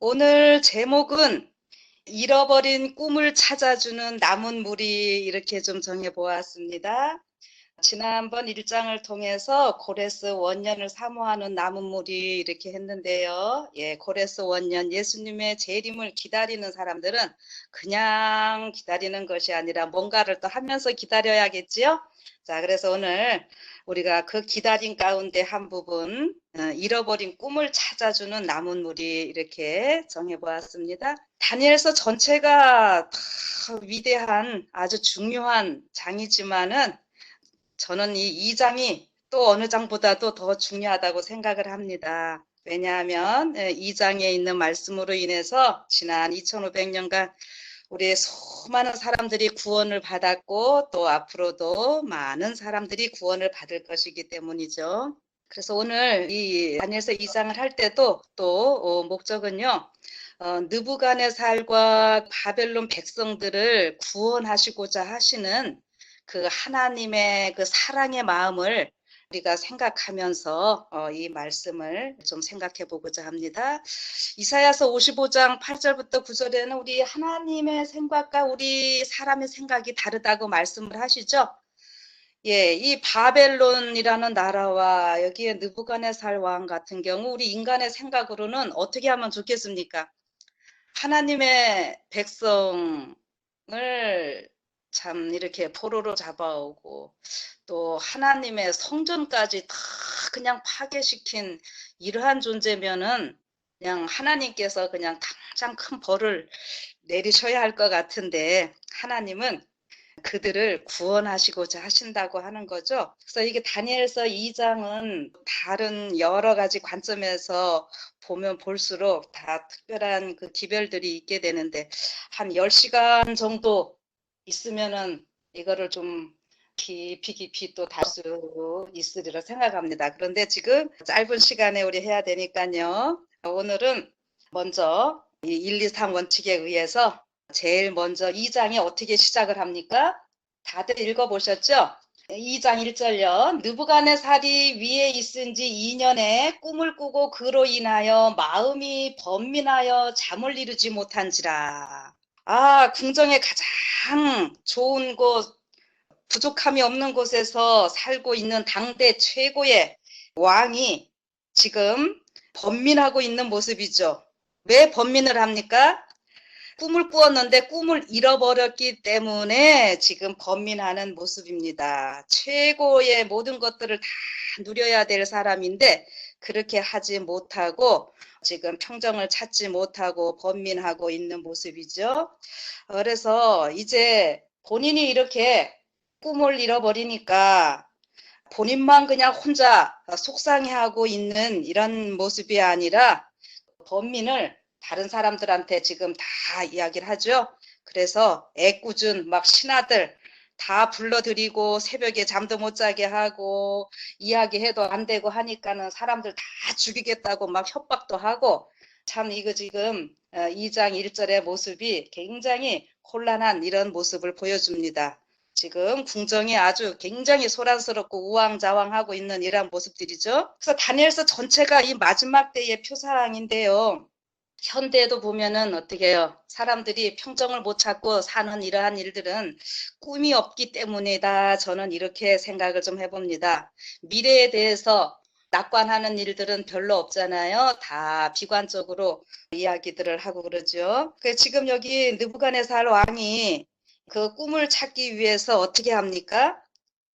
오늘 제목은 잃어버린 꿈을 찾아주는 남은 무리 이렇게 좀 정해보았습니다. 지난번 일장을 통해서 고레스 원년을 사모하는 남은 무리 이렇게 했는데요. 고레스 원년 예수님의 재림을 기다리는 사람들은 그냥 기다리는 것이 아니라 뭔가를 또 하면서 기다려야겠지요. 자, 그래서 오늘 우리가 그 기다림 가운데 한 부분 잃어버린 꿈을 찾아주는 남은 무리 이렇게 정해보았습니다. 다니엘서 전체가 다 위대한 아주 중요한 장이지만은 저는 이 2장이 또 어느 장보다도 더 중요하다고 생각을 합니다. 왜냐하면 2장에 있는 말씀으로 인해서 지난 2500년간 우리의 수많은 사람들이 구원을 받았고 또 앞으로도 많은 사람들이 구원을 받을 것이기 때문이죠. 그래서 오늘 이 다니엘서 2장을 할 때도 또 목적은요. 느부갓네살과 바벨론 백성들을 구원하시고자 하시는 그 하나님의 그 사랑의 마음을 우리가 생각하면서 이 말씀을 좀 생각해 보고자 합니다. 이사야서 55장 8절부터 9절에는 우리 하나님의 생각과 우리 사람의 생각이 다르다고 말씀을 하시죠. 이 바벨론이라는 나라와 여기에 느부갓네살 왕 같은 경우 우리 인간의 생각으로는 어떻게 하면 좋겠습니까? 하나님의 백성을 참 이렇게 포로로 잡아오고 또 하나님의 성전까지 다 그냥 파괴시킨 이러한 존재면은 그냥 하나님께서 그냥 당장 큰 벌을 내리셔야 할 것 같은데 하나님은 그들을 구원하시고자 하신다고 하는 거죠. 그래서 이게 다니엘서 2장은 다른 여러 가지 관점에서 보면 볼수록 다 특별한 그 기별들이 있게 되는데 한 10시간 정도 있으면은 이거를 좀 깊이 또 다룰 수 있으리라 생각합니다. 그런데 지금 짧은 시간에 우리 해야 되니까요. 오늘은 먼저 이 1, 2, 3 원칙에 의해서 제일 먼저 2장이 어떻게 시작을 합니까? 다들 읽어보셨죠? 2장 1절요. 느부갓네살이 위에 있은 지 2년에 꿈을 꾸고 그로 인하여 마음이 번민하여 잠을 이루지 못한지라. 궁정의 가장 좋은 곳, 부족함이 없는 곳에서 살고 있는 당대 최고의 왕이 지금 번민하고 있는 모습이죠. 왜 번민을 합니까? 꿈을 꾸었는데 꿈을 잃어버렸기 때문에 지금 번민하는 모습입니다. 최고의 모든 것들을 다 누려야 될 사람인데 그렇게 하지 못하고 지금 평정을 찾지 못하고 번민하고 있는 모습이죠. 그래서 이제 본인이 이렇게 꿈을 잃어버리니까 본인만 그냥 혼자 속상해하고 있는 이런 모습이 아니라 번민을 다른 사람들한테 지금 다 이야기를 하죠. 그래서 애꿎은 막 신하들 다 불러들이고 새벽에 잠도 못 자게 하고 이야기해도 안 되고 하니까는 사람들 다 죽이겠다고 막 협박도 하고 참 이거 지금 2장 1절의 모습이 굉장히 혼란한 이런 모습을 보여줍니다. 지금 궁정이 아주 굉장히 소란스럽고 우왕좌왕하고 있는 이런 모습들이죠. 그래서 다니엘서 전체가 이 마지막 때의 표사항인데요. 현대에도 보면은 어떻게 해요? 사람들이 평정을 못 찾고 사는 이러한 일들은 꿈이 없기 때문이다. 저는 이렇게 생각을 좀 해봅니다. 미래에 대해서 낙관하는 일들은 별로 없잖아요. 다 비관적으로 이야기들을 하고 그러죠. 지금 여기 느부갓네살 왕이 그 꿈을 찾기 위해서 어떻게 합니까?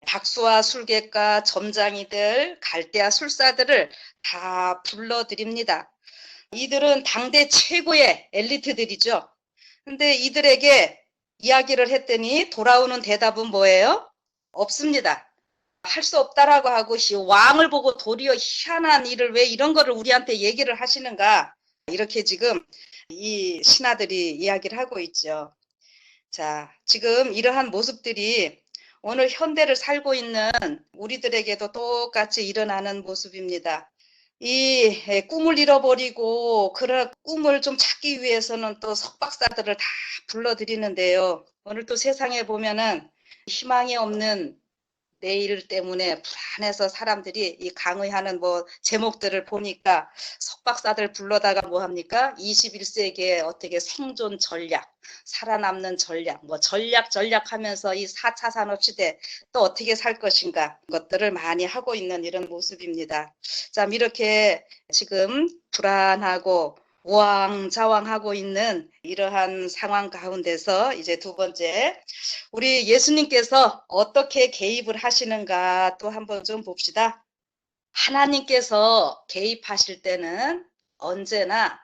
박수와 술객과 점장이들, 갈대아 술사들을 다 불러드립니다. 이들은 당대 최고의 엘리트들이죠. 근데 이들에게 이야기를 했더니 돌아오는 대답은 뭐예요? 없습니다. 할 수 없다라고 하고 왕을 보고 도리어 희한한 일을 왜 이런 거를 우리한테 얘기를 하시는가 이렇게 지금 이 신하들이 이야기를 하고 있죠. 자, 지금 이러한 모습들이 오늘 현대를 살고 있는 우리들에게도 똑같이 일어나는 모습입니다. 이 꿈을 잃어버리고 그런 꿈을 좀 찾기 위해서는 또 석박사들을 다 불러들이는데요. 오늘 또 세상에 보면은 희망이 없는 내일 때문에 불안해서 사람들이 이 강의하는 뭐 제목들을 보니까 석박사들 불러다가 뭐 합니까? 21세기에 어떻게 생존 전략, 살아남는 전략, 뭐 전략 하면서 이 4차 산업시대 또 어떻게 살 것인가 것들을 많이 하고 있는 이런 모습입니다. 참 이렇게 지금 불안하고 우왕좌왕하고 있는 이러한 상황 가운데서 이제 두 번째 우리 예수님께서 어떻게 개입을 하시는가 또 한번 좀 봅시다. 하나님께서 개입하실 때는 언제나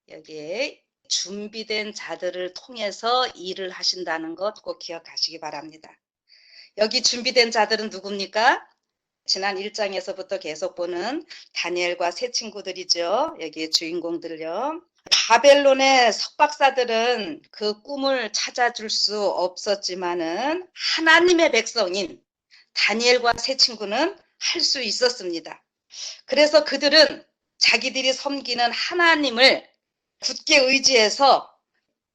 여기에 준비된 자들을 통해서 일을 하신다는 것 꼭 기억하시기 바랍니다. 여기 준비된 자들은 누굽니까? 지난 1장에서부터 계속 보는 다니엘과 세 친구들이죠. 여기 주인공들요. 바벨론의 석박사들은 그 꿈을 찾아줄 수 없었지만은 하나님의 백성인 다니엘과 세 친구는 할 수 있었습니다. 그래서 그들은 자기들이 섬기는 하나님을 굳게 의지해서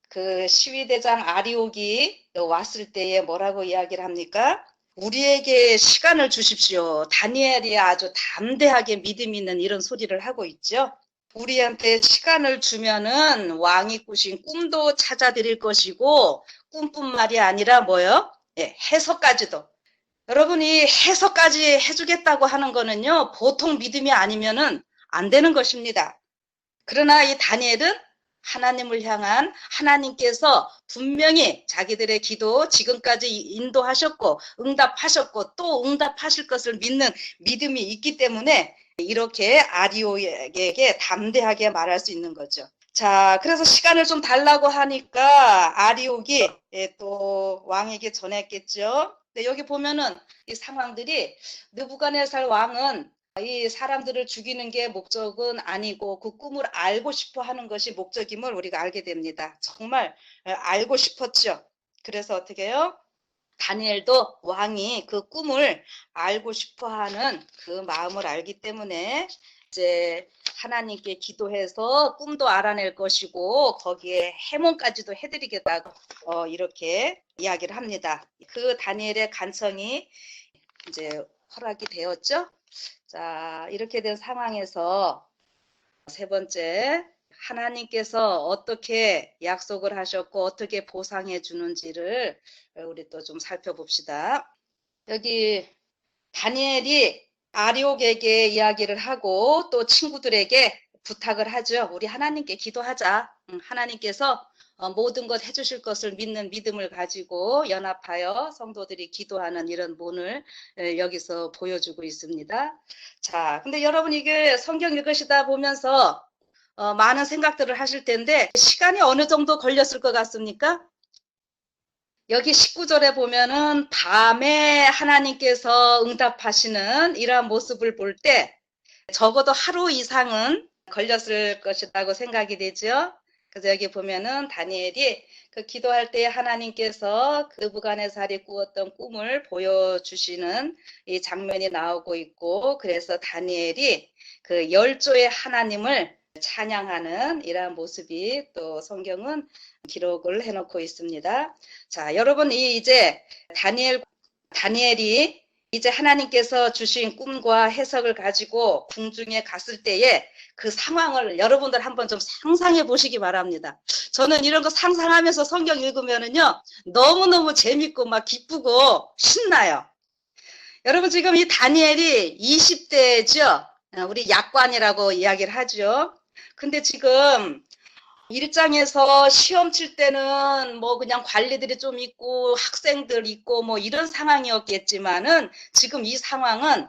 그 시위대장 아리옥이 왔을 때에 뭐라고 이야기를 합니까? 우리에게 시간을 주십시오. 다니엘이 아주 담대하게 믿음 있는 이런 소리를 하고 있죠. 우리한테 시간을 주면은 왕이 꾸신 꿈도 찾아드릴 것이고 꿈뿐만이 아니라 뭐요? 예, 해석까지도. 여러분이 해석까지 해주겠다고 하는 거는요. 보통 믿음이 아니면은 안 되는 것입니다. 그러나 이 다니엘은 하나님을 향한 하나님께서 분명히 자기들의 기도 지금까지 인도하셨고 응답하셨고 또 응답하실 것을 믿는 믿음이 있기 때문에 이렇게 아리오에게 담대하게 말할 수 있는 거죠. 자, 그래서 시간을 좀 달라고 하니까 아리옥이 또 왕에게 전했겠죠. 근데 여기 보면은 이 상황들이 느부갓네살 왕은 이 사람들을 죽이는 게 목적은 아니고 그 꿈을 알고 싶어 하는 것이 목적임을 우리가 알게 됩니다. 정말 알고 싶었죠. 그래서 어떻게 해요? 다니엘도 왕이 그 꿈을 알고 싶어 하는 그 마음을 알기 때문에 이제 하나님께 기도해서 꿈도 알아낼 것이고 거기에 해몽까지도 해드리겠다고 이렇게 이야기를 합니다. 그 다니엘의 간청이 이제 허락이 되었죠. 자, 이렇게 된 상황에서 세 번째, 하나님께서 어떻게 약속을 하셨고 어떻게 보상해 주는지를 우리 또 좀 살펴봅시다. 여기 다니엘이 아리옥에게 이야기를 하고 또 친구들에게 부탁을 하죠. 우리 하나님께 기도하자. 하나님께서 모든 것 해주실 것을 믿는 믿음을 가지고 연합하여 성도들이 기도하는 이런 문을 여기서 보여주고 있습니다. 자, 근데 여러분 이게 성경 읽으시다 보면서 많은 생각들을 하실 텐데 시간이 어느 정도 걸렸을 것 같습니까? 여기 19절에 보면은 밤에 하나님께서 응답하시는 이러한 모습을 볼 때 적어도 하루 이상은 걸렸을 것이라고 생각이 되죠. 그래서 여기 보면은 다니엘이 그 기도할 때 하나님께서 그 느부갓네살이 꾸었던 꿈을 보여주시는 이 장면이 나오고 있고 그래서 다니엘이 그 열조의 하나님을 찬양하는 이러한 모습이 또 성경은 기록을 해놓고 있습니다. 자, 여러분이 이제 다니엘이 이제 하나님께서 주신 꿈과 해석을 가지고 궁중에 갔을 때에 그 상황을 여러분들 한번 좀 상상해 보시기 바랍니다. 저는 이런 거 상상하면서 성경 읽으면은요, 너무너무 재밌고 막 기쁘고 신나요. 여러분 지금 이 다니엘이 20대죠? 우리 약관이라고 이야기를 하죠. 근데 지금 1장에서 시험 칠 때는 뭐 그냥 관리들이 좀 있고 학생들 있고 뭐 이런 상황이었겠지만은 지금 이 상황은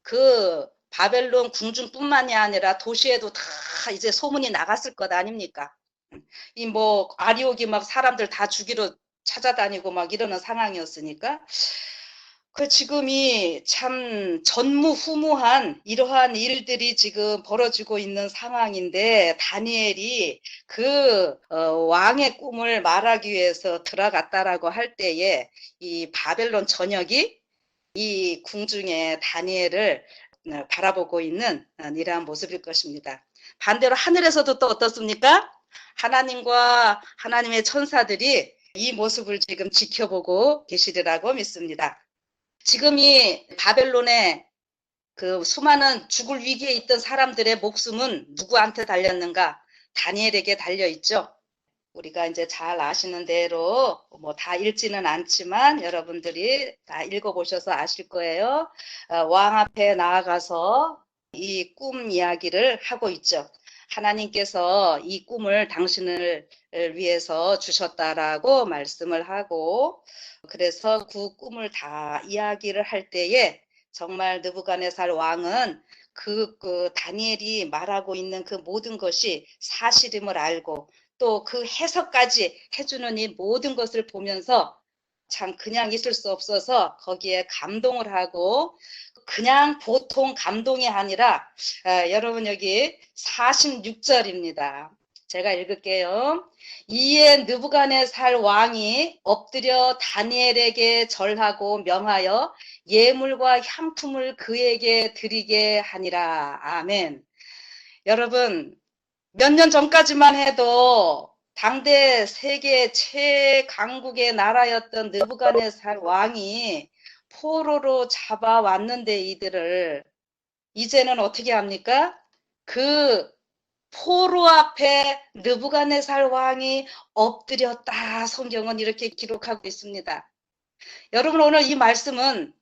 그 바벨론 궁중뿐만이 아니라 도시에도 다 이제 소문이 나갔을 것 아닙니까? 이 뭐 아리옥이 막 사람들 다 죽이러 찾아다니고 막 이러는 상황이었으니까 그 지금이 참 전무후무한 이러한 일들이 지금 벌어지고 있는 상황인데 다니엘이 그 왕의 꿈을 말하기 위해서 들어갔다라고 할 때에 이 바벨론 전역이 이 궁중에 다니엘을 바라보고 있는 이러한 모습일 것입니다. 반대로 하늘에서도 또 어떻습니까? 하나님과 하나님의 천사들이 이 모습을 지금 지켜보고 계시리라고 믿습니다. 지금 이 바벨론의 그 수많은 죽을 위기에 있던 사람들의 목숨은 누구한테 달렸는가? 다니엘에게 달려 있죠. 우리가 이제 잘 아시는 대로 뭐 다 읽지는 않지만 여러분들이 다 읽어보셔서 아실 거예요. 왕 앞에 나아가서 이 꿈 이야기를 하고 있죠. 하나님께서 이 꿈을 당신을 위해서 주셨다라고 말씀을 하고, 그래서 그 꿈을 다 이야기를 할 때에 정말 느부갓네살 왕은 그 다니엘이 말하고 있는 그 모든 것이 사실임을 알고 또 그 해석까지 해주는 이 모든 것을 보면서 참 그냥 있을 수 없어서 거기에 감동을 하고, 그냥 보통 감동이 아니라 여러분 여기 46절입니다. 제가 읽을게요. 이에 느부갓네살 왕이 엎드려 다니엘에게 절하고 명하여 예물과 향품을 그에게 드리게 하니라. 아멘. 여러분, 몇 년 전까지만 해도 당대 세계 최강국의 나라였던 느부갓네살 왕이 포로로 잡아왔는데 이들을 이제는 어떻게 합니까? 그 포로 앞에 느부갓네살 왕이 엎드렸다. 성경은 이렇게 기록하고 있습니다. 여러분, 오늘 이 말씀은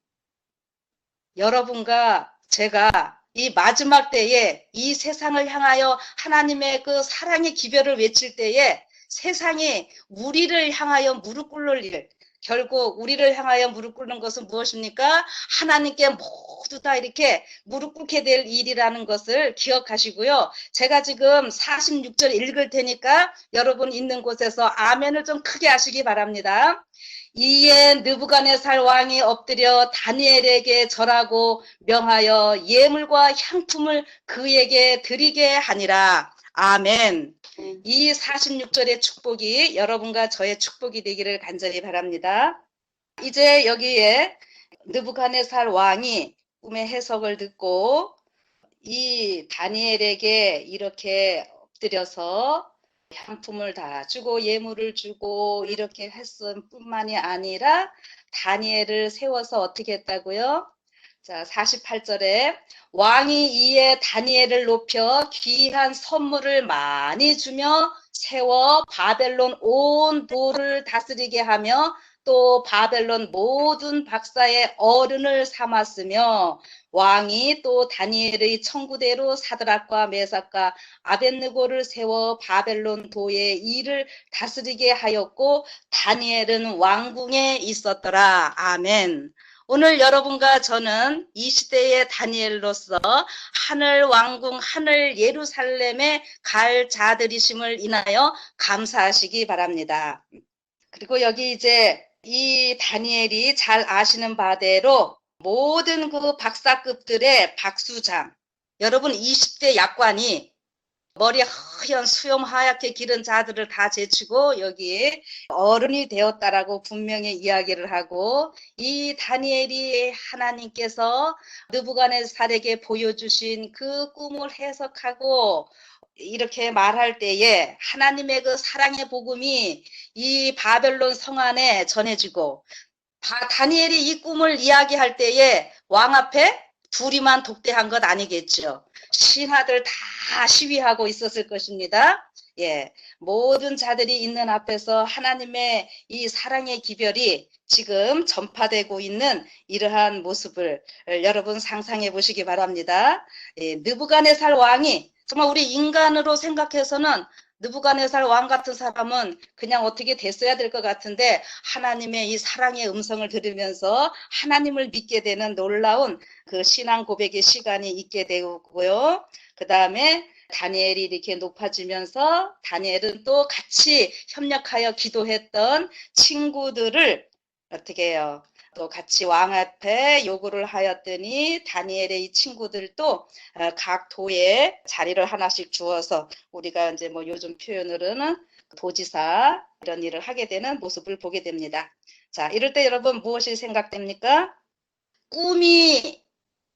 여러분과 제가 이 마지막 때에 이 세상을 향하여 하나님의 그 사랑의 기별을 외칠 때에 세상이 우리를 향하여 무릎 꿇을 일, 결국 우리를 향하여 무릎 꿇는 것은 무엇입니까? 하나님께 모두 다 이렇게 무릎 꿇게 될 일이라는 것을 기억하시고요. 제가 지금 46절 읽을 테니까 여러분 있는 곳에서 아멘을 좀 크게 하시기 바랍니다. 이에 느부갓네살 왕이 엎드려 다니엘에게 절하고 명하여 예물과 향품을 그에게 드리게 하니라. 아멘. 이 46절의 축복이 여러분과 저의 축복이 되기를 간절히 바랍니다. 이제 여기에 느부갓네살 왕이 꿈의 해석을 듣고 이 다니엘에게 이렇게 엎드려서 향품을 다 주고 예물을 주고 이렇게 했을 뿐만이 아니라 다니엘을 세워서 어떻게 했다고요? 자, 48절에 왕이 이에 다니엘을 높여 귀한 선물을 많이 주며 세워 바벨론 온 도를 다스리게 하며 또 바벨론 모든 박사의 어른을 삼았으며, 왕이 또 다니엘의 청구대로 사드락과 메삭과 아벳느고를 세워 바벨론 도의 일을 다스리게 하였고 다니엘은 왕궁에 있었더라. 아멘. 오늘 여러분과 저는 이 시대의 다니엘로서 하늘 왕궁, 하늘 예루살렘에 갈 자들이심을 인하여 감사하시기 바랍니다. 그리고 여기 이제 이 다니엘이 잘 아시는 바대로 모든 그 박사급들의 박수장, 여러분 20대 약관이 머리 하얀 수염 하얗게 기른 자들을 다 제치고 여기 어른이 되었다라고 분명히 이야기를 하고, 이 다니엘이 하나님께서 느부갓네살에게 보여주신 그 꿈을 해석하고 이렇게 말할 때에 하나님의 그 사랑의 복음이 이 바벨론 성 안에 전해지고, 다니엘이 이 꿈을 이야기할 때에 왕 앞에 둘이만 독대한 것 아니겠죠. 신하들 다 시위하고 있었을 것입니다. 예, 모든 자들이 있는 앞에서 하나님의 이 사랑의 기별이 지금 전파되고 있는 이러한 모습을 여러분 상상해 보시기 바랍니다. 예, 느부갓네살 왕이 정말 우리 인간으로 생각해서는 느부갓네살 왕 같은 사람은 그냥 어떻게 됐어야 될 것 같은데, 하나님의 이 사랑의 음성을 들으면서 하나님을 믿게 되는 놀라운 그 신앙 고백의 시간이 있게 되고요. 그 다음에 다니엘이 이렇게 높아지면서 다니엘은 또 같이 협력하여 기도했던 친구들을 어떻게 해요? 또 같이 왕 앞에 요구를 하였더니 다니엘의 이 친구들도 각 도에 자리를 하나씩 주어서 우리가 이제 뭐 요즘 표현으로는 도지사 이런 일을 하게 되는 모습을 보게 됩니다. 자, 이럴 때 여러분 무엇이 생각됩니까? 꿈이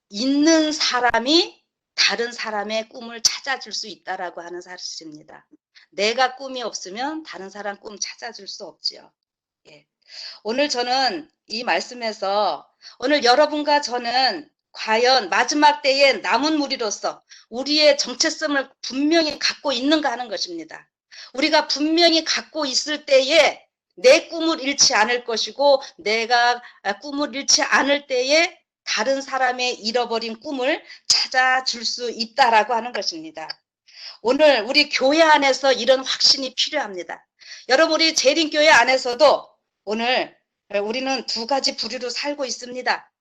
있는 사람이 다른 사람의 꿈을 찾아줄 수 있다라고 하는 사실입니다. 내가 꿈이 없으면 다른 사람 꿈 찾아줄 수 없지요. 예. 오늘 저는 이 말씀에서 오늘 여러분과 저는 과연 마지막 때에 남은 무리로서 우리의 정체성을 분명히 갖고 있는가 하는 것입니다. 우리가 분명히 갖고 있을 때에 내 꿈을 잃지 않을 것이고 내가 꿈을 잃지 않을 때에 다른 사람의 잃어버린 꿈을 찾아줄 수 있다라고 하는 것입니다. 오늘 우리 교회 안에서 이런 확신이 필요합니다. 여러분 우리 재림교회 안에서도 오늘 우리는 두 가지 부류로 살고 있습니다.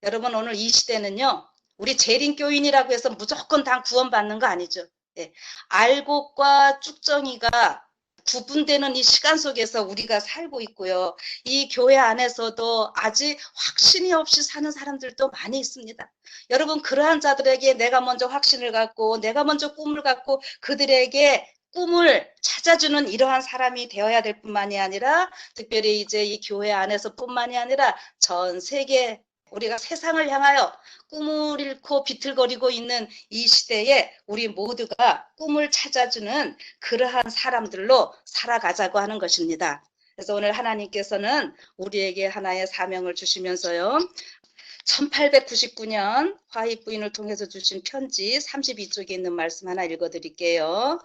여러분 오늘 이 시대는요. 우리 재림교인이라고 해서 무조건 다 구원받는 거 아니죠. 예. 알곡과 쭉정이가 구분되는 이 시간 속에서 우리가 살고 있고요. 이 교회 안에서도 아직 확신이 없이 사는 사람들도 많이 있습니다. 여러분 그러한 자들에게 내가 먼저 확신을 갖고 내가 먼저 꿈을 갖고 그들에게 꿈을 찾아주는 이러한 사람이 되어야 될 뿐만이 아니라 특별히 이제 이 교회 안에서 뿐만이 아니라 전 세계 우리가 세상을 향하여 꿈을 잃고 비틀거리고 있는 이 시대에 우리 모두가 꿈을 찾아주는 그러한 사람들로 살아가자고 하는 것입니다. 그래서 오늘 하나님께서는 우리에게 하나의 사명을 주시면서요. 1899년 화입 부인을 통해서 주신 편지 32쪽에 있는 말씀 하나 읽어드릴게요.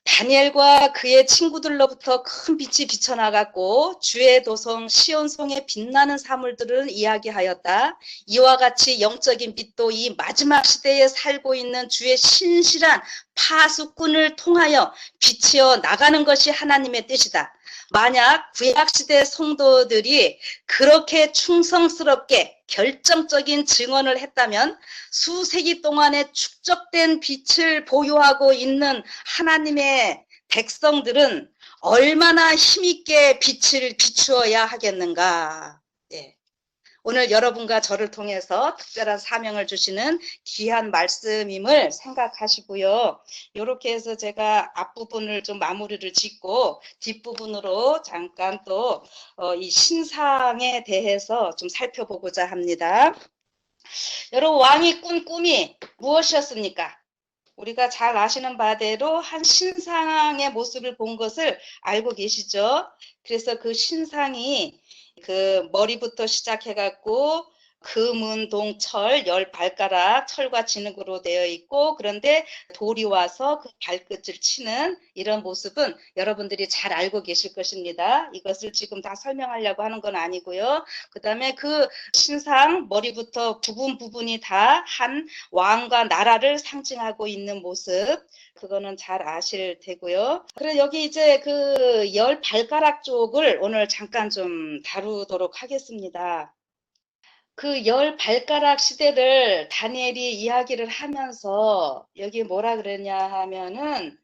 다니엘과 그의 친구들로부터 큰 빛이 비쳐나갔고 주의 도성 시온성의 빛나는 사물들은 이야기하였다. 이와 같이 영적인 빛도 이 마지막 시대에 살고 있는 주의 신실한 파수꾼을 통하여 비치어 나가는 것이 하나님의 뜻이다. 만약 구약시대 성도들이 그렇게 충성스럽게 결정적인 증언을 했다면 수세기 동안에 축적된 빛을 보유하고 있는 하나님의 백성들은 얼마나 힘있게 빛을 비추어야 하겠는가. 예. 오늘 여러분과 저를 통해서 특별한 사명을 주시는 귀한 말씀임을 생각하시고요. 이렇게 해서 제가 앞부분을 좀 마무리를 짓고 뒷부분으로 잠깐 또 이 신상에 대해서 좀 살펴보고자 합니다. 여러분 왕이 꾼 꿈이 무엇이었습니까? 우리가 잘 아시는 바대로 한 신상의 모습을 본 것을 알고 계시죠? 그래서 그 신상이 그 머리부터 시작해갖고 금은 동철 10발가락 철과 진흙으로 되어 있고 그런데 돌이 와서 그 발끝을 치는 이런 모습은 여러분들이 잘 알고 계실 것입니다. 이것을 지금 다 설명하려고 하는 건 아니고요. 그 다음에 그 신상 머리부터 부분이 다 한 왕과 나라를 상징하고 있는 모습 그거는 잘 아실 테고요. 그래 여기 이제 그 10발가락 쪽을 오늘 잠깐 좀 다루도록 하겠습니다. 그 10발가락 시대를 다니엘이 이야기를 하면서 여기 뭐라 그랬냐 하면은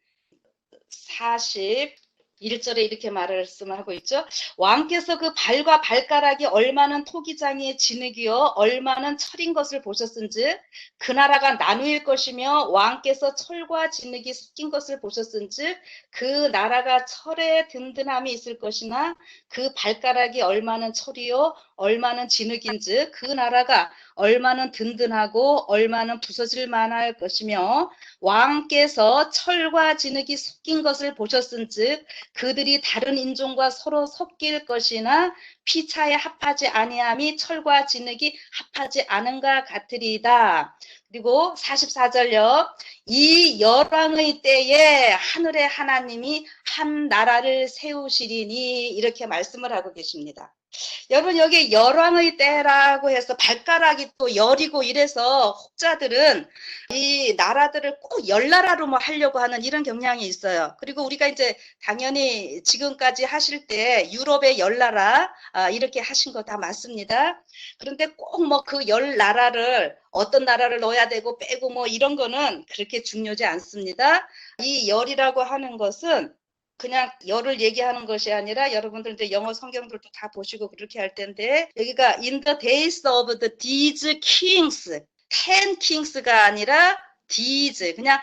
41절에 이렇게 말씀하고 있죠. 왕께서 그 발과 발가락이 얼마는 토기장이의 진흙이요 얼마는 철인 것을 보셨은즉 그 나라가 나누일 것이며 왕께서 철과 진흙이 섞인 것을 보셨은즉 그 나라가 철의 든든함이 있을 것이나 그 발가락이 얼마는 철이요 얼마는 진흙인즉 그 나라가 얼마는 든든하고 얼마는 부서질 만할 것이며 왕께서 철과 진흙이 섞인 것을 보셨은즉 그들이 다른 인종과 서로 섞일 것이나 피차에 합하지 아니함이 철과 진흙이 합하지 않은가 같으리이다. 그리고 44절요. 이 열왕의 때에 하늘의 하나님이 한 나라를 세우시리니 이렇게 말씀을 하고 계십니다. 여러분 여기 열왕의 때라고 해서 발가락이 또 열이고 이래서 혹자들은 이 나라들을 꼭 열나라로 뭐 하려고 하는 이런 경향이 있어요. 그리고 우리가 이제 당연히 지금까지 하실 때 유럽의 열나라 이렇게 하신 거 다 맞습니다. 그런데 꼭 뭐 그 열나라를 어떤 나라를 넣어야 되고 빼고 뭐 이런 거는 그렇게 중요하지 않습니다. 이 열이라고 하는 것은 그냥 열을 얘기하는 것이 아니라 여러분들 이제 영어 성경들도 다 보시고 그렇게 할 텐데 여기가 in the days of the these kings, 10 kings가 아니라 these 그냥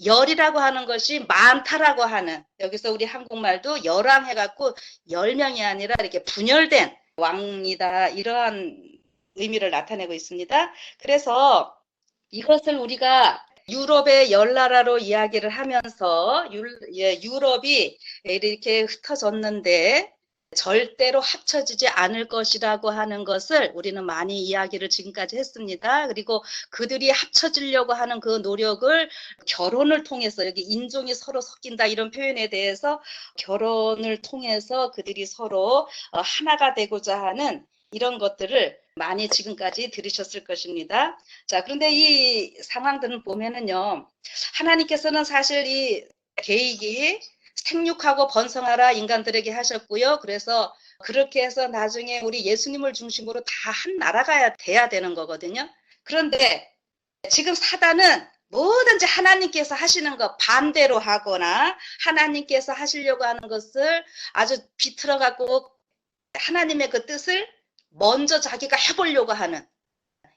열이라고 하는 것이 많다라고 하는 여기서 우리 한국말도 열왕 해갖고 10명이 아니라 이렇게 분열된 왕이다 이러한 의미를 나타내고 있습니다. 그래서 이것을 우리가 유럽의 열나라로 이야기를 하면서 유럽이 이렇게 흩어졌는데 절대로 합쳐지지 않을 것이라고 하는 것을 우리는 많이 이야기를 지금까지 했습니다. 그리고 그들이 합쳐지려고 하는 그 노력을 결혼을 통해서, 여기 인종이 서로 섞인다 이런 표현에 대해서 결혼을 통해서 그들이 서로 하나가 되고자 하는 이런 것들을 많이 지금까지 들으셨을 것입니다. 자, 그런데 이 상황들을 보면은요, 하나님께서는 사실 이 계획이 생육하고 번성하라 인간들에게 하셨고요. 그래서 그렇게 해서 나중에 우리 예수님을 중심으로 다 한 나라가 돼야 되는 거거든요. 그런데 지금 사단은 뭐든지 하나님께서 하시는 것 반대로 하거나 하나님께서 하시려고 하는 것을 아주 비틀어 갖고 하나님의 그 뜻을 먼저 자기가 해보려고 하는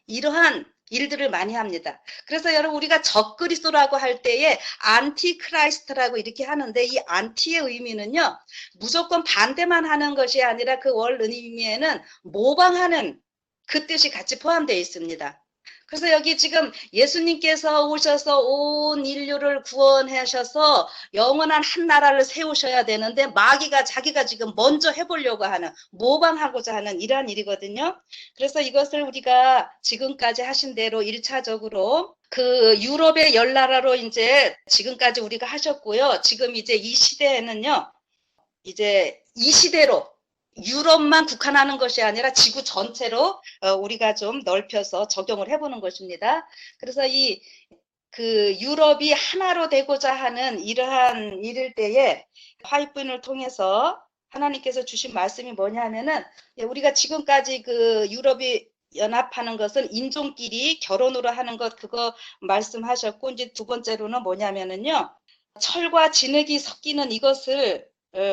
이러한 일들을 많이 합니다. 그래서 여러분 우리가 적그리스도라고 할 때에 안티크라이스트라고 이렇게 하는데 이 안티의 의미는요. 무조건 반대만 하는 것이 아니라 그 원 의미에는 모방하는 그 뜻이 같이 포함되어 있습니다. 그래서 여기 지금 예수님께서 오셔서 온 인류를 구원하셔서 영원한 한 나라를 세우셔야 되는데 마귀가 자기가 지금 먼저 해보려고 하는 모방하고자 하는 이러한 일이거든요. 그래서 이것을 우리가 지금까지 하신 대로 1차적으로 그 유럽의 열 나라로 이제 지금까지 우리가 하셨고요. 지금 이제 이 시대에는요. 이제 이 시대로 유럽만 국한하는 것이 아니라 지구 전체로 우리가 좀 넓혀서 적용을 해보는 것입니다. 그래서 그 유럽이 하나로 되고자 하는 이러한 일일 때에 화이트분을 통해서 하나님께서 주신 말씀이 뭐냐면은 우리가 지금까지 그 유럽이 연합하는 것은 인종끼리 결혼으로 하는 것 그거 말씀하셨고 이제 두 번째로는 뭐냐면은요 철과 진흙이 섞이는 이것을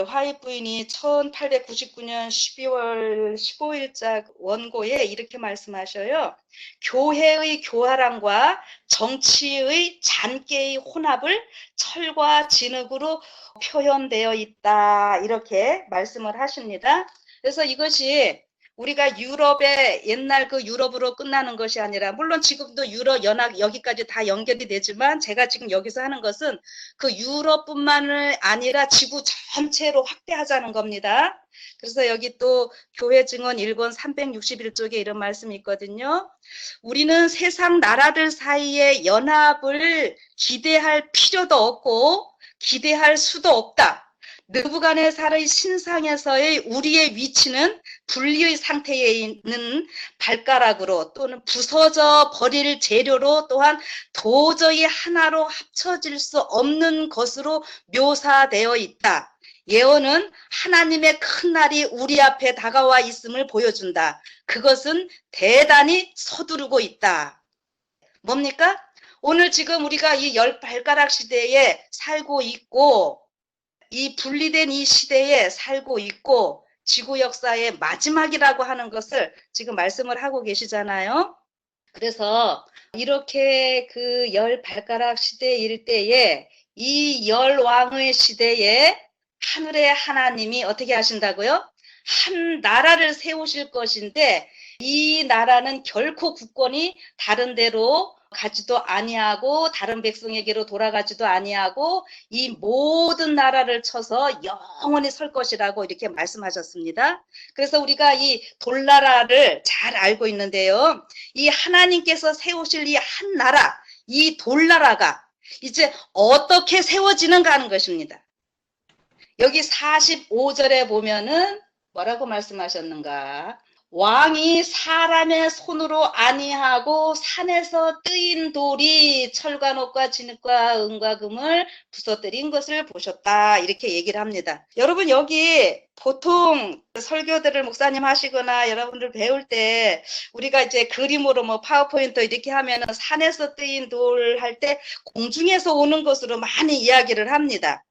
화이트 부인이 1899년 12월 15일자 원고에 이렇게 말씀하셔요. 교회의 교활함과 정치의 잔깨의 혼합을 철과 진흙으로 표현되어 있다. 이렇게 말씀을 하십니다. 그래서 이것이 우리가 유럽의 옛날 그 유럽으로 끝나는 것이 아니라 물론 지금도 유럽 연합 여기까지 다 연결이 되지만 제가 지금 여기서 하는 것은 그 유럽뿐만을 아니라 지구 전체로 확대하자는 겁니다. 그래서 여기 또 교회 증언 1권 361쪽에 이런 말씀이 있거든요. 우리는 세상 나라들 사이의 연합을 기대할 필요도 없고 기대할 수도 없다. 느부갓네살의 신상에서의 우리의 위치는 분리의 상태에 있는 발가락으로 또는 부서져 버릴 재료로 또한 도저히 하나로 합쳐질 수 없는 것으로 묘사되어 있다. 예언은 하나님의 큰 날이 우리 앞에 다가와 있음을 보여준다. 그것은 대단히 서두르고 있다. 뭡니까? 오늘 지금 우리가 이 열 발가락 시대에 살고 있고 이 분리된 이 시대에 살고 있고 지구 역사의 마지막이라고 하는 것을 지금 말씀을 하고 계시잖아요. 그래서 이렇게 그 열 발가락 시대일 때에 이 열 왕의 시대에 하늘의 하나님이 어떻게 하신다고요? 한 나라를 세우실 것인데 이 나라는 결코 국권이 다른 데로 가지도 아니하고 다른 백성에게로 돌아가지도 아니하고 이 모든 나라를 쳐서 영원히 설 것이라고 이렇게 말씀하셨습니다. 그래서 우리가 이 돌나라를 잘 알고 있는데요. 이 하나님께서 세우실 이 한 나라, 이 돌나라가 이제 어떻게 세워지는가 하는 것입니다. 여기 45절에 보면은 뭐라고 말씀하셨는가? 왕이 사람의 손으로 아니하고 산에서 뜨인 돌이 철과 녹과 진흙과 은과 금을 부서뜨린 것을 보셨다. 이렇게 얘기를 합니다. 여러분 여기 보통 설교들을 목사님 하시거나 여러분들 배울 때 우리가 이제 그림으로 뭐 파워포인트 이렇게 하면은 산에서 뜨인 돌 할 때 공중에서 오는 것으로 많이 이야기를 합니다.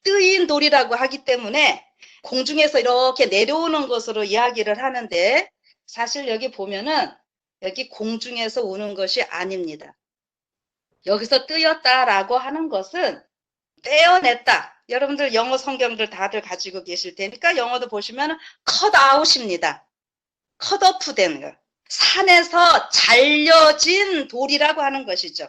뜨인 돌이라고 하기 때문에 공중에서 이렇게 내려오는 것으로 이야기를 하는데 사실 여기 보면은 여기 공중에서 오는 것이 아닙니다. 여기서 뜨였다라고 하는 것은 떼어냈다. 여러분들 영어 성경들 다들 가지고 계실 테니까 영어도 보시면 cut out입니다. cut off 된 거. 산에서 잘려진 돌이라고 하는 것이죠.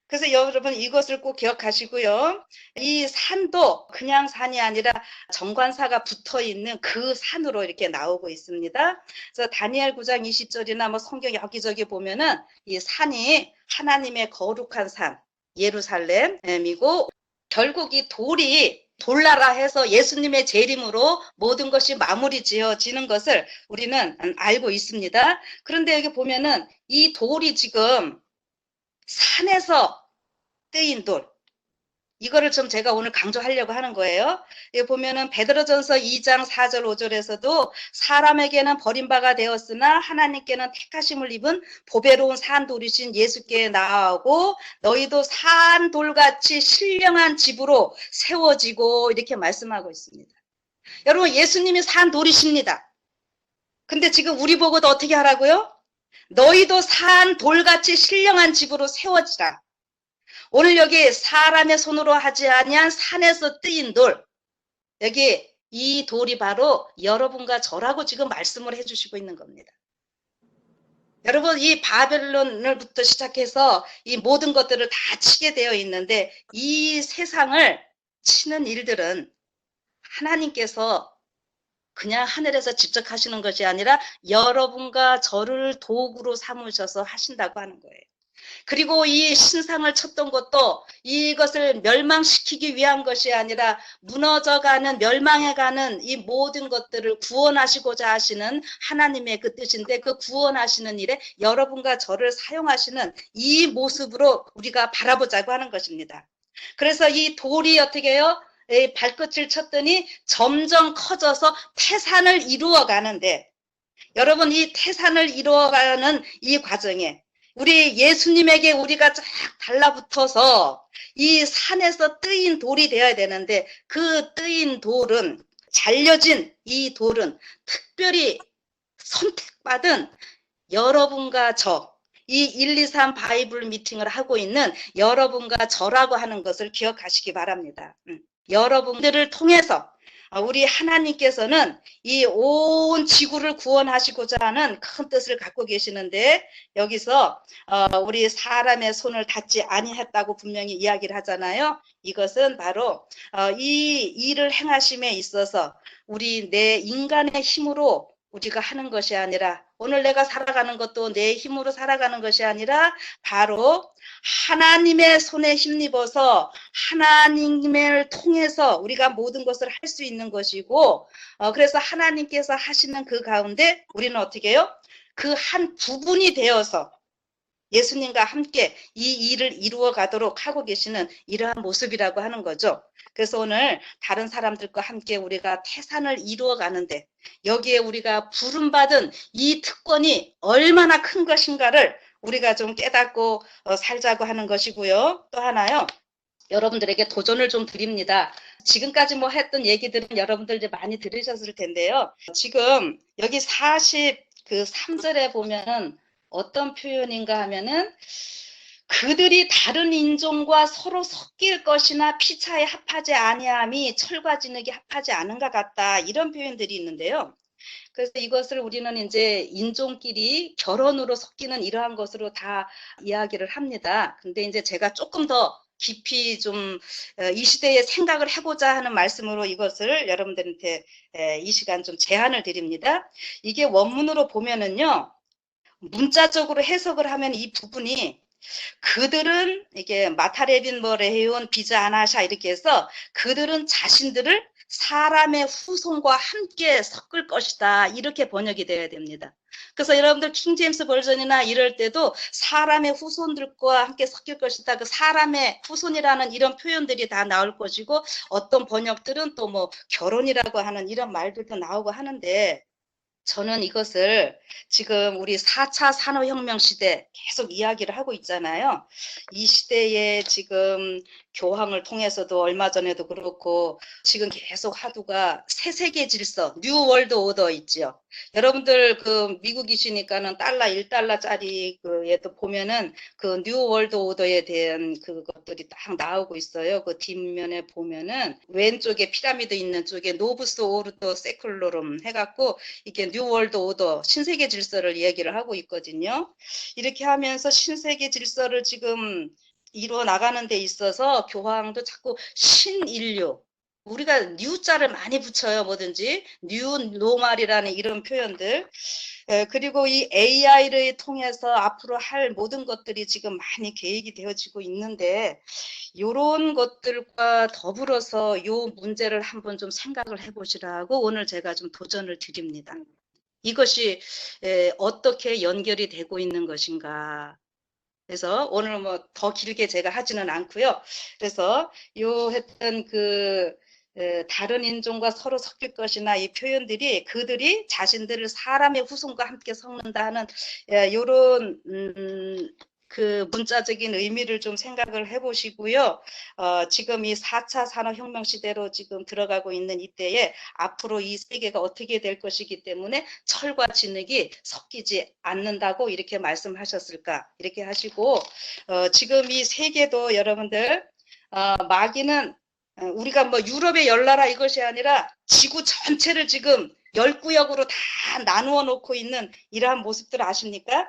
그래서 여러분 이것을 꼭 기억하시고요. 이 산도 그냥 산이 아니라 정관사가 붙어 있는 그 산으로 이렇게 나오고 있습니다. 그래서 다니엘 9장 20절이나 뭐 성경 여기저기 보면은 이 산이 하나님의 거룩한 산, 예루살렘이고 결국 이 돌이 돌나라 해서 예수님의 재림으로 모든 것이 마무리 지어지는 것을 우리는 알고 있습니다. 그런데 여기 보면은 이 돌이 지금 산에서 뜨인 돌, 이거를 좀 제가 오늘 강조하려고 하는 거예요. 여기 보면은 베드로전서 2장 4절 5절에서도 사람에게는 버림바가 되었으나 하나님께는 택하심을 입은 보배로운 산돌이신 예수께 나아오고 너희도 산돌같이 신령한 집으로 세워지고 이렇게 말씀하고 있습니다. 여러분 예수님이 산돌이십니다. 근데 지금 우리 보고도 어떻게 하라고요? 너희도 산돌같이 신령한 집으로 세워지라. 오늘 여기 사람의 손으로 하지 아니한 산에서 뜨인 돌, 여기 이 돌이 바로 여러분과 저라고 지금 말씀을 해주시고 있는 겁니다. 여러분 이 바벨론을부터 시작해서 이 모든 것들을 다 치게 되어 있는데 이 세상을 치는 일들은 하나님께서 그냥 하늘에서 직접 하시는 것이 아니라 여러분과 저를 도구로 삼으셔서 하신다고 하는 거예요. 그리고 이 신상을 쳤던 것도 이것을 멸망시키기 위한 것이 아니라 무너져가는 멸망해가는 이 모든 것들을 구원하시고자 하시는 하나님의 그 뜻인데 그 구원하시는 일에 여러분과 저를 사용하시는 이 모습으로 우리가 바라보자고 하는 것입니다. 그래서 이 돌이 어떻게 해요? 발끝을 쳤더니 점점 커져서 태산을 이루어 가는데 여러분 이 태산을 이루어가는 이 과정에 우리 예수님에게 우리가 쫙 달라붙어서 이 산에서 뜨인 돌이 되어야 되는데 그 뜨인 돌은 잘려진 이 돌은 특별히 선택받은 여러분과 저 이 123 바이블 미팅을 하고 있는 여러분과 저라고 하는 것을 기억하시기 바랍니다. 여러분들을 통해서 우리 하나님께서는 이 온 지구를 구원하시고자 하는 큰 뜻을 갖고 계시는데 여기서 우리 사람의 손을 닿지 아니했다고 분명히 이야기를 하잖아요. 이것은 바로 이 일을 행하심에 있어서 우리 내 인간의 힘으로 우리가 하는 것이 아니라 오늘 내가 살아가는 것도 내 힘으로 살아가는 것이 아니라 바로 하나님의 손에 힘입어서 하나님을 통해서 우리가 모든 것을 할 수 있는 것이고 그래서 하나님께서 하시는 그 가운데 우리는 어떻게 해요? 그 한 부분이 되어서 예수님과 함께 이 일을 이루어 가도록 하고 계시는 이러한 모습이라고 하는 거죠. 그래서 오늘 다른 사람들과 함께 우리가 태산을 이루어 가는데 여기에 우리가 부름받은 이 특권이 얼마나 큰 것인가를 우리가 좀 깨닫고 살자고 하는 것이고요. 또 하나요. 여러분들에게 도전을 좀 드립니다. 지금까지 뭐 했던 얘기들은 여러분들 이제 많이 들으셨을 텐데요. 지금 여기 43절에 보면은 어떤 표현인가 하면은 그들이 다른 인종과 서로 섞일 것이나 피차에 합하지 아니함이 철과 진흙이 합하지 않은 것 같다. 이런 표현들이 있는데요. 그래서 이것을 우리는 이제 인종끼리 결혼으로 섞이는 이러한 것으로 다 이야기를 합니다. 근데 이제 제가 조금 더 깊이 좀 이 시대에 생각을 해보자 하는 말씀으로 이것을 여러분들한테 이 시간 좀 제안을 드립니다. 이게 원문으로 보면은요. 문자적으로 해석을 하면 이 부분이 그들은 이게 마타레빈 뭐 레헤온 비자 아나샤 이렇게 해서 그들은 자신들을 사람의 후손과 함께 섞을 것이다 이렇게 번역이 되어야 됩니다. 그래서 여러분들 킹제임스 버전이나 이럴 때도 사람의 후손들과 함께 섞일 것이다. 그 사람의 후손이라는 이런 표현들이 다 나올 것이고 어떤 번역들은 또 뭐 결혼이라고 하는 이런 말들도 나오고 하는데 저는 이것을 지금 우리 4차 산업혁명 시대 계속 이야기를 하고 있잖아요. 이 시대에 지금 교황을 통해서도 얼마 전에도 그렇고 지금 계속 하두가 새 세계 질서, 뉴 월드 오더 있죠. 여러분들 그 미국이시니까는 달러 1달러짜리 그에도 보면은 그 뉴 월드 오더에 대한 그것들이 딱 나오고 있어요. 그 뒷면에 보면은 왼쪽에 피라미드 있는 쪽에 노브스 오르토 세클로름 해갖고 이게 뉴 월드 오더 신세계 질서를 얘기를 하고 있거든요. 이렇게 하면서 신세계 질서를 지금 이루어 나가는 데 있어서 교황도 자꾸 신인류, 우리가 뉴자를 많이 붙여요. 뭐든지 뉴 노말이라는 이런 표현들. 그리고 이 AI를 통해서 앞으로 할 모든 것들이 지금 많이 계획이 되어지고 있는데 이런 것들과 더불어서 이 문제를 한번 좀 생각을 해보시라고 오늘 제가 좀 도전을 드립니다. 이것이 어떻게 연결이 되고 있는 것인가. 그래서 오늘 뭐 더 길게 제가 하지는 않고요. 그래서 요 했던 그 다른 인종과 서로 섞일 것이나 이 표현들이 그들이 자신들을 사람의 후손과 함께 섞는다 하는 요런 그 문자적인 의미를 좀 생각을 해보시고요. 지금 이 4차 산업혁명 시대로 지금 들어가고 있는 이때에 앞으로 이 세계가 어떻게 될 것이기 때문에 철과 진흙이 섞이지 않는다고 이렇게 말씀하셨을까 이렇게 하시고 지금 이 세계도 여러분들 마귀는 우리가 뭐 유럽의 열나라 이것이 아니라 지구 전체를 지금 10구역으로 다 나누어 놓고 있는 이러한 모습들 아십니까?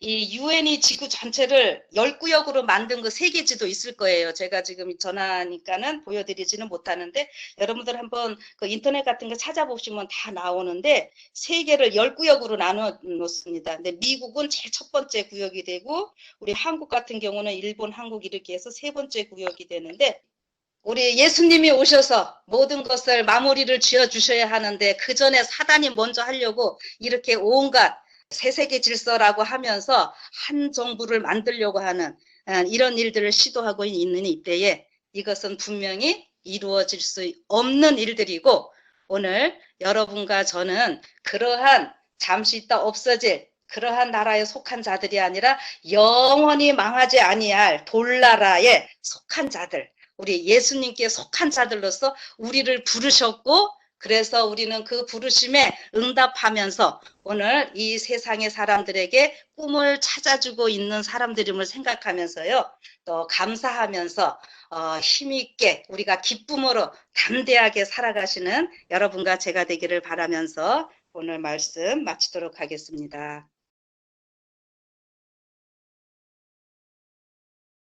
이 유엔이 지구 전체를 10구역으로 만든 그 세계지도 있을 거예요. 제가 지금 전화니까는 보여드리지는 못하는데 여러분들 한번 그 인터넷 같은 거 찾아보시면 다 나오는데 세계를 10구역으로 나눠 놓습니다. 근데 미국은 제일 첫 번째 구역이 되고 우리 한국 같은 경우는 일본, 한국 이렇게 해서 세 번째 구역이 되는데 우리 예수님이 오셔서 모든 것을 마무리를 지어 주셔야 하는데 그 전에 사단이 먼저 하려고 이렇게 온갖 새세계 질서라고 하면서 한 정부를 만들려고 하는 이런 일들을 시도하고 있는 이때에 이것은 분명히 이루어질 수 없는 일들이고 오늘 여러분과 저는 그러한 잠시 있다 없어질 그러한 나라에 속한 자들이 아니라 영원히 망하지 아니할 돌나라에 속한 자들 우리 예수님께 속한 자들로서 우리를 부르셨고 그래서 우리는 그 부르심에 응답하면서 오늘 이 세상의 사람들에게 꿈을 찾아주고 있는 사람들임을 생각하면서요. 또 감사하면서 힘있게 우리가 기쁨으로 담대하게 살아가시는 여러분과 제가 되기를 바라면서 오늘 말씀 마치도록 하겠습니다.